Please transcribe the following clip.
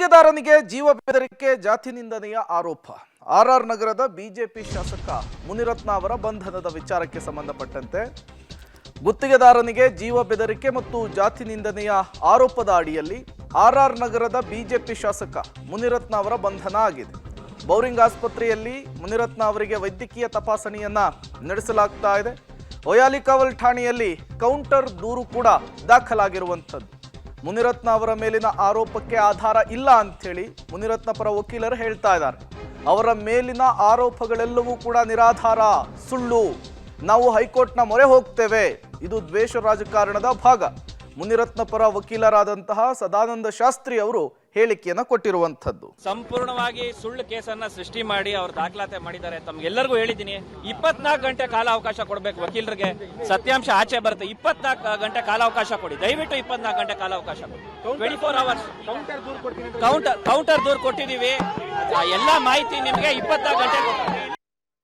ಗುತ್ತಿಗೆದಾರನಿಗೆ ಜೀವ ಬೆದರಿಕೆ ಜಾತಿ ನಿಂದನೆಯ ಆರೋಪ. ಆರ್ಆರ್ ನಗರದ ಬಿಜೆಪಿ ಶಾಸಕ ಮುನಿರತ್ನ ಅವರ ಬಂಧನದ ವಿಚಾರಕ್ಕೆ ಸಂಬಂಧಪಟ್ಟಂತೆ ಗುತ್ತಿಗೆದಾರನಿಗೆ ಜೀವ ಬೆದರಿಕೆ ಮತ್ತು ಜಾತಿ ನಿಂದನೆಯ ಆರೋಪದ ಅಡಿಯಲ್ಲಿ ಆರ್ಆರ್ ನಗರದ ಬಿಜೆಪಿ ಶಾಸಕ ಮುನಿರತ್ನ ಅವರ ಬಂಧನ ಆಗಿದೆ. ಬೌರಿಂಗ್ ಆಸ್ಪತ್ರೆಯಲ್ಲಿ ಮುನಿರತ್ನ ಅವರಿಗೆ ವೈದ್ಯಕೀಯ ತಪಾಸಣೆಯನ್ನ ನಡೆಸಲಾಗ್ತಾ ಇದೆ. ಒಯಾಲಿಕಾವಲ್ ಠಾಣೆಯಲ್ಲಿ ಕೌಂಟರ್ ದೂರು ಕೂಡ ದಾಖಲಾಗಿರುವಂಥದ್ದು. ಮುನಿರತ್ನ ಅವರ ಮೇಲಿನ ಆರೋಪಕ್ಕೆ ಆಧಾರ ಇಲ್ಲ ಅಂಥೇಳಿ ಮುನಿರತ್ನ ಪರ ವಕೀಲರು ಹೇಳ್ತಾ ಇದ್ದಾರೆ. ಅವರ ಮೇಲಿನ ಆರೋಪಗಳೆಲ್ಲವೂ ಕೂಡ ನಿರಾಧಾರ, ಸುಳ್ಳು, ನಾವು ಹೈಕೋರ್ಟ್ನ ಮೊರೆ ಹೋಗ್ತೇವೆ, ಇದು ದ್ವೇಷ ರಾಜಕಾರಣದ ಭಾಗ. ಮುನಿರತ್ನ ಪರ ವಕೀಲರಾದಂತಹ ಸದಾನಂದ ಶಾಸ್ತ್ರಿ ಅವರು ಹೇಳಿಕೆಯನ್ನ ಕೊಟ್ಟಿರುವಂತದ್ದು. ಸಂಪೂರ್ಣವಾಗಿ ಸುಳ್ಳು ಕೇಸನ್ನ ಸೃಷ್ಟಿ ಮಾಡಿ ಅವರು ದಾಖಲಾತಿ ಮಾಡಿದ್ದಾರೆ. ತಮ್ಗೆಲ್ಲರಿಗೂ ಹೇಳಿದ್ದೀನಿ, 24 ಗಂಟೆ ಕಾಲಾವಕಾಶ ಕೊಡಬೇಕು ವಕೀಲರಿಗೆ. ಸತ್ಯಾಂಶ ಆಚೆ ಬರುತ್ತೆ, 24 ಗಂಟೆ ಕಾಲಾವಕಾಶ ಕೊಡಿ, ದಯವಿಟ್ಟು 24 ಗಂಟೆ ಕಾಲಾವಕಾಶ ಕೊಡಿ. 24 ಅವರ್ಸ್ ಕೌಂಟರ್ ದೂರು ಕೊಟ್ಟಿದ್ದೀವಿ. ಎಲ್ಲ ಮಾಹಿತಿ ನಿಮಗೆ 24 ಗಂಟೆ